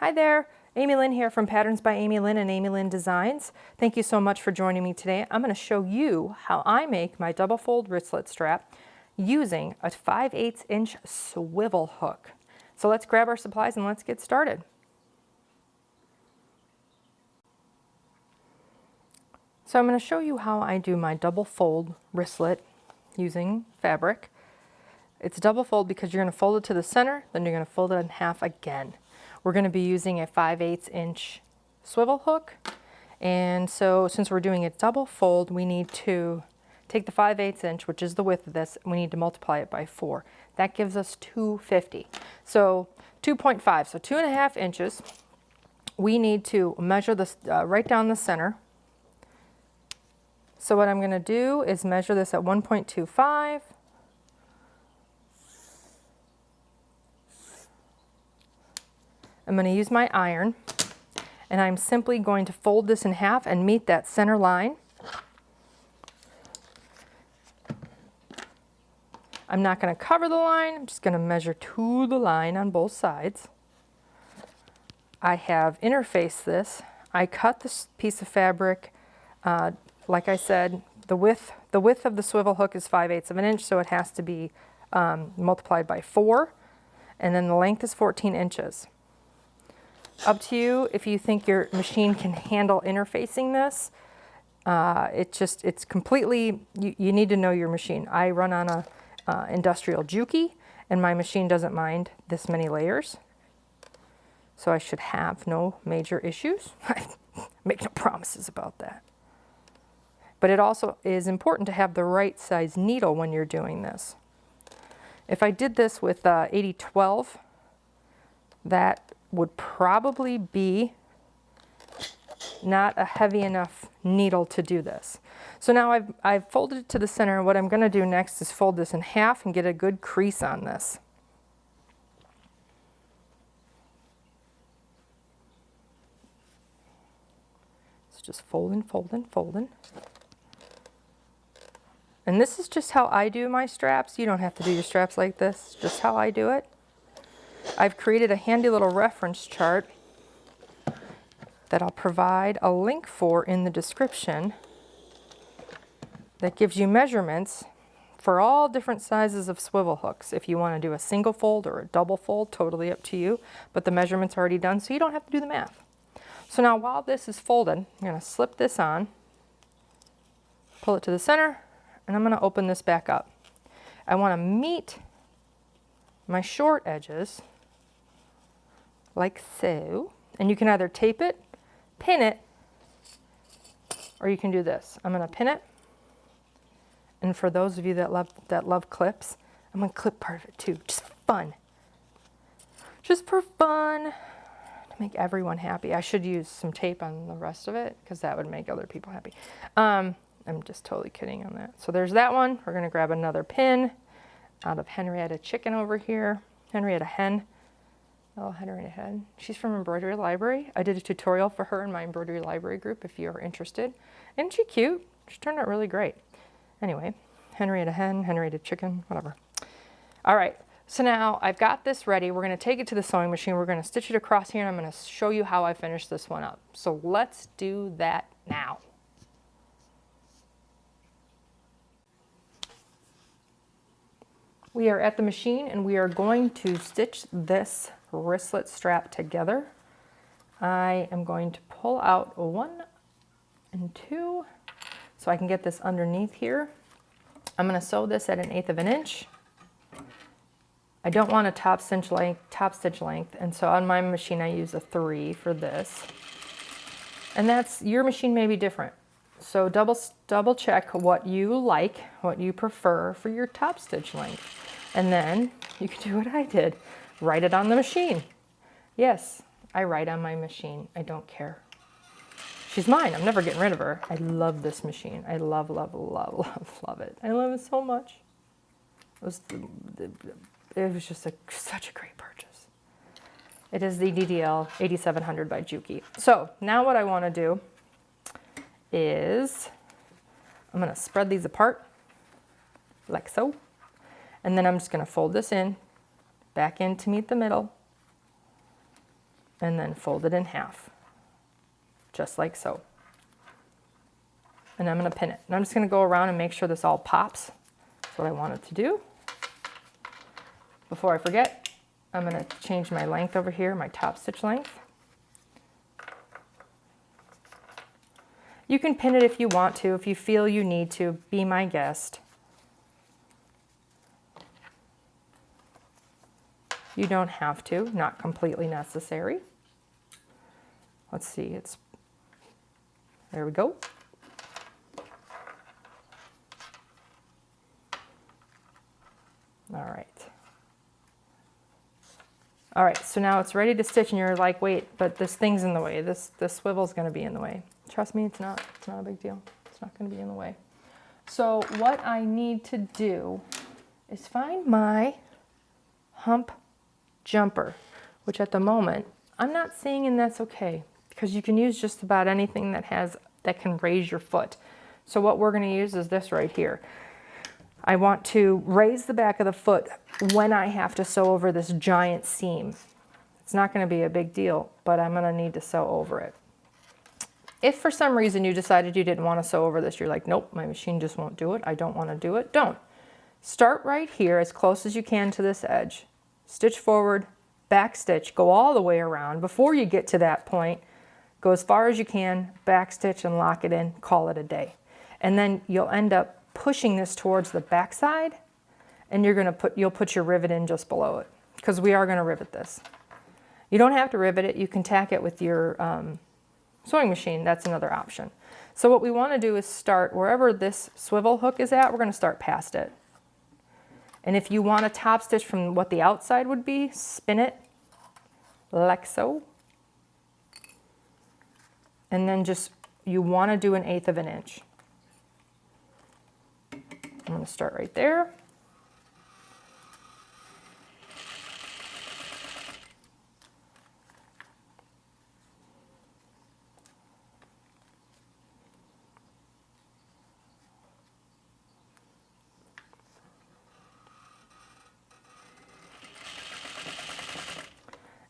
Hi there, Amy Lynn here from Patterns by Amy Lynn and Amy Lynn Designs. Thank you so much for joining me today. I'm going to show you how I make my double fold wristlet strap using a 5/8 inch swivel hook. So let's grab our supplies and let's get started. So I'm going to show you how I do my double fold wristlet using fabric. It's double fold because you're going to fold it to the center, then you're going to fold it in half again. We're going to be using a 5/8 inch swivel hook, and so since we're doing a double fold, we need to take the 5/8 inch, which is the width of this, and we need to multiply it by 4. That gives us 250. So 2.5, so 2.5 inches. We need to measure this right down the center. So what I'm going to do is measure this at 1.25. I'm going to use my iron, and I'm simply going to fold this in half and meet that center line. I'm not going to cover the line, I'm just going to measure to the line on both sides. I have interfaced this. I cut this piece of fabric, like I said, the width of the swivel hook is 5/8 of an inch, so it has to be multiplied by 4, and then the length is 14 inches. Up to you if you think your machine can handle interfacing this. It's completely, you need to know your machine. I run on a industrial Juki, and my machine doesn't mind this many layers. So I should have no major issues. I make no promises about that. But it also is important to have the right size needle when you're doing this. If I did this with 80/12, that would probably be not a heavy enough needle to do this. So now I've folded it to the center. What I'm going to do next is fold this in half and get a good crease on this. So just folding, folding, folding. And this is just how I do my straps. You don't have to do your straps like this, just how I do it. I've created a handy little reference chart that I'll provide a link for in the description that gives you measurements for all different sizes of swivel hooks. If you want to do a single fold or a double fold, totally up to you, but the measurement's already done, so you don't have to do the math. So now while this is folded, I'm going to slip this on, pull it to the center, and I'm going to open this back up. I want to meet my short edges like so, and you can either tape it, pin it, or you can do this. I'm going to pin it, and for those of you that love clips, I'm going to clip part of it too, just for fun. Just for fun, to make everyone happy. I should use some tape on the rest of it because that would make other people happy. I'm just totally kidding on that. So there's that one. We're going to grab another pin out of Henrietta Chicken over here. Henrietta Hen. Oh, Henrietta Hen. She's from Embroidery Library. I did a tutorial for her in my Embroidery Library group if you're interested. Isn't she cute? She turned out really great. Anyway, Henrietta Hen, Henrietta Chicken, whatever. All right, so now I've got this ready. We're going to take it to the sewing machine. We're going to stitch it across here, and I'm going to show you how I finish this one up. So let's do that now. We are at the machine, and we are going to stitch this wristlet strap together. I am going to pull out 1 and 2 so I can get this underneath here. I'm going to sew this at 1/8 of an inch. I don't want a top stitch length, and so on my machine I use a 3 for this. And that's, your machine may be different. So double check what you like, what you prefer for your top stitch length. And then you can do what I did. Write it on the machine. Yes, I write on my machine. I don't care. She's mine. I'm never getting rid of her. I love this machine. I love, love, love, love, love it. I love it so much. It was just such a great purchase. It is the DDL 8700 by Juki. So now what I want to do is I'm going to spread these apart like so. And then I'm just going to fold this in, back in to meet the middle. and then fold it in half, just like so. And I'm going to pin it. And I'm just going to go around and make sure this all pops. That's what I want it to do. Before I forget, I'm going to change my length over here, my top stitch length. You can pin it if you want to, if you feel you need to, be my guest. You don't have to, not completely necessary. Let's see, there we go. All right. All right, so now it's ready to stitch and you're like, wait, but this thing's in the way. This swivel's gonna be in the way. Trust me, it's not a big deal. It's not gonna be in the way. So what I need to do is find my Hump Jumper, which at the moment I'm not seeing, and that's okay, because you can use just about anything that can raise your foot. So what we're gonna use is this right here. I want to raise the back of the foot when I have to sew over this giant seam. It's not going to be a big deal, but I'm going to need to sew over it. If for some reason you decided you didn't want to sew over this, you're like, nope, my machine just won't do it. I don't want to do it. Don't. Start right here as close as you can to this edge. Stitch forward, back stitch, go all the way around. Before you get to that point, go as far as you can, back stitch and lock it in, call it a day. And then you'll end up pushing this towards the back side, and you'll put your rivet in just below it, because we are going to rivet this. You don't have to rivet it. You can tack it with your sewing machine. That's another option. So what we want to do is start wherever this swivel hook is at. We're going to start past it. And if you want a top stitch from what the outside would be, spin it like so. And then you want to do 1/8 of an inch. I'm going to start right there.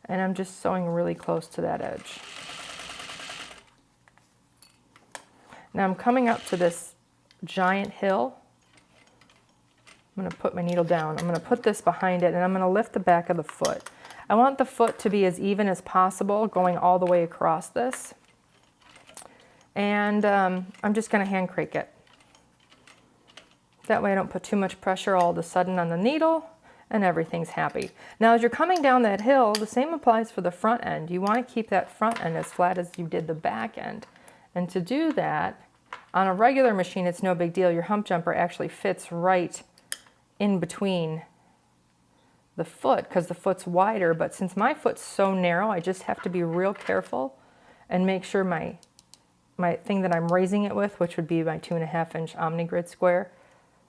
And I'm just sewing really close to that edge. Now I'm coming up to this giant hill. I'm going to put my needle down. I'm going to put this behind it, and I'm going to lift the back of the foot. I want the foot to be as even as possible, going all the way across this. And I'm just going to hand crank it. That way I don't put too much pressure all of a sudden on the needle, and everything's happy. Now as you're coming down that hill, the same applies for the front end. You want to keep that front end as flat as you did the back end. And to do that, on a regular machine, it's no big deal. Your Hump Jumper actually fits right in between the foot, because the foot's wider, but since my foot's so narrow, I just have to be real careful and make sure my thing that I'm raising it with, which would be my 2.5 inch Omni Grid square,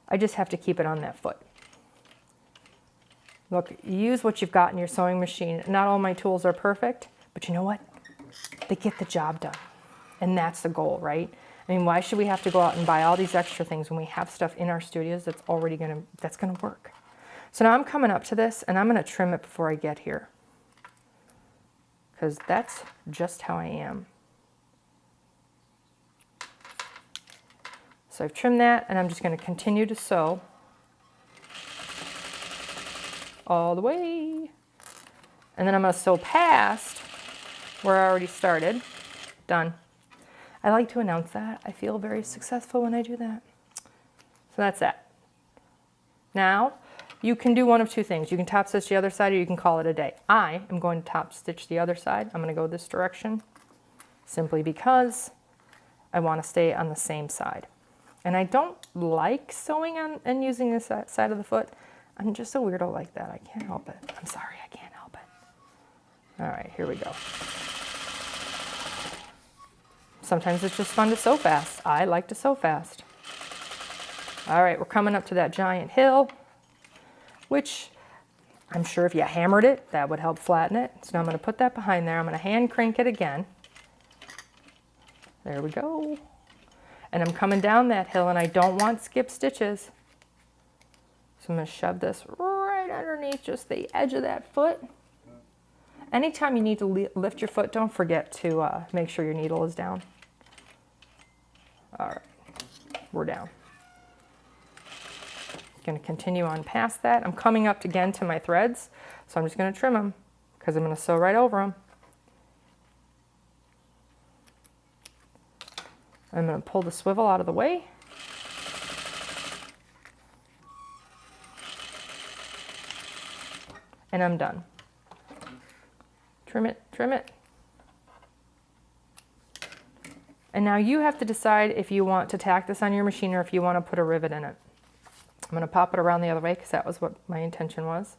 I just have to keep it on that foot. Look, use what you've got in your sewing machine. Not all my tools are perfect, but you know what? They get the job done. And that's the goal, right? I mean, why should we have to go out and buy all these extra things when we have stuff in our studios that's already that's gonna work? So now I'm coming up to this, and I'm gonna trim it before I get here, because that's just how I am. So I've trimmed that, and I'm just gonna continue to sew all the way. And then I'm gonna sew past where I already started. Done. I like to announce that. I feel very successful when I do that. So that's that. Now, you can do one of two things. You can top stitch the other side, or you can call it a day. I am going to top stitch the other side. I'm going to go this direction, simply because I want to stay on the same side. And I don't like sewing on and using this side of the foot. I'm just a weirdo like that. I can't help it. I'm sorry, I can't help it. All right, here we go. Sometimes it's just fun to sew fast. I like to sew fast. All right, we're coming up to that giant hill, which I'm sure if you hammered it, that would help flatten it. So now I'm going to put that behind there. I'm going to hand crank it again. There we go. And I'm coming down that hill, and I don't want skip stitches. So I'm going to shove this right underneath just the edge of that foot. Anytime you need to lift your foot, don't forget to make sure your needle is down. All right, we're down. Going to continue on past that. I'm coming up again to my threads, so I'm just going to trim them because I'm going to sew right over them. I'm going to pull the swivel out of the way. And I'm done. Trim it, trim it. And now you have to decide if you want to tack this on your machine or if you want to put a rivet in it. I'm going to pop it around the other way because that was what my intention was.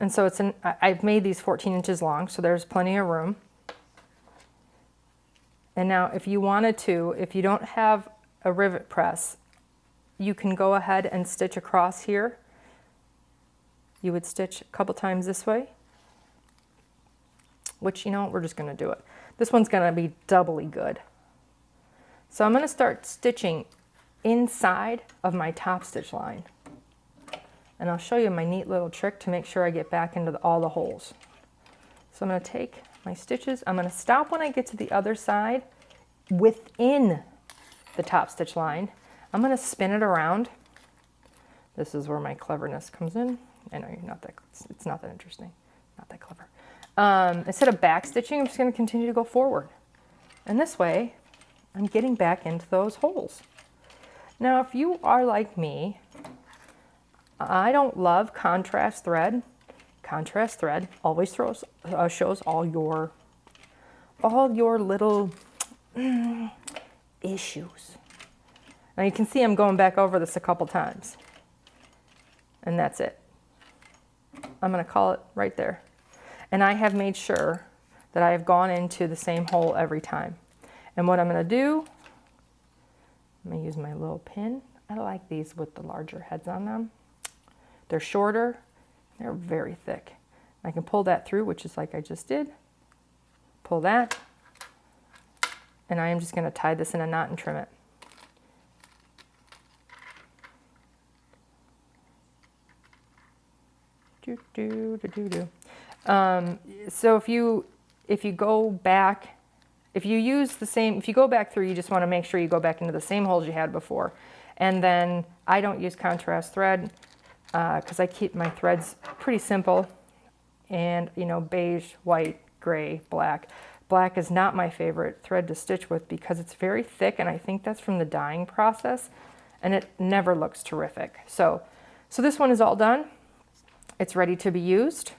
And so I've made these 14 inches long, so there's plenty of room. And now if you wanted to, if you don't have a rivet press, you can go ahead and stitch across here. You would stitch a couple times this way, which, you know, we're just going to do it. This one's going to be doubly good. So I'm going to start stitching inside of my top stitch line. And I'll show you my neat little trick to make sure I get back into all the holes. So I'm going to take my stitches. I'm going to stop when I get to the other side within the top stitch line. I'm going to spin it around. This is where my cleverness comes in. I know you're not that, it's not that interesting, not that clever. Instead of back stitching, I'm just going to continue to go forward. And this way, I'm getting back into those holes. Now, if you are like me, I don't love contrast thread. Contrast thread always shows all your little issues. Now you can see I'm going back over this a couple times. And that's it. I'm going to call it right there. And I have made sure that I have gone into the same hole every time. And what I'm going to do, I'm going to use my little pin. I like these with the larger heads on them. They're shorter, they're very thick. I can pull that through, which is like I just did. Pull that, and I am just going to tie this in a knot and trim it. So if you go back, if you go back through, you just want to make sure you go back into the same holes you had before. And then I don't use contrast thread because I keep my threads pretty simple. And, you know, beige, white, gray, black. Black is not my favorite thread to stitch with because it's very thick, and I think that's from the dyeing process, and it never looks terrific. So this one is all done. It's ready to be used,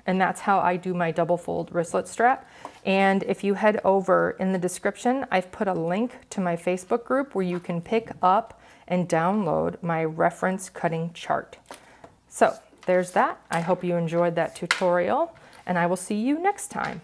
and that's how I do my double fold wristlet strap. And if you head over in the description, I've put a link to my Facebook group where you can pick up and download my reference cutting chart. So there's that. I hope you enjoyed that tutorial, and I will see you next time.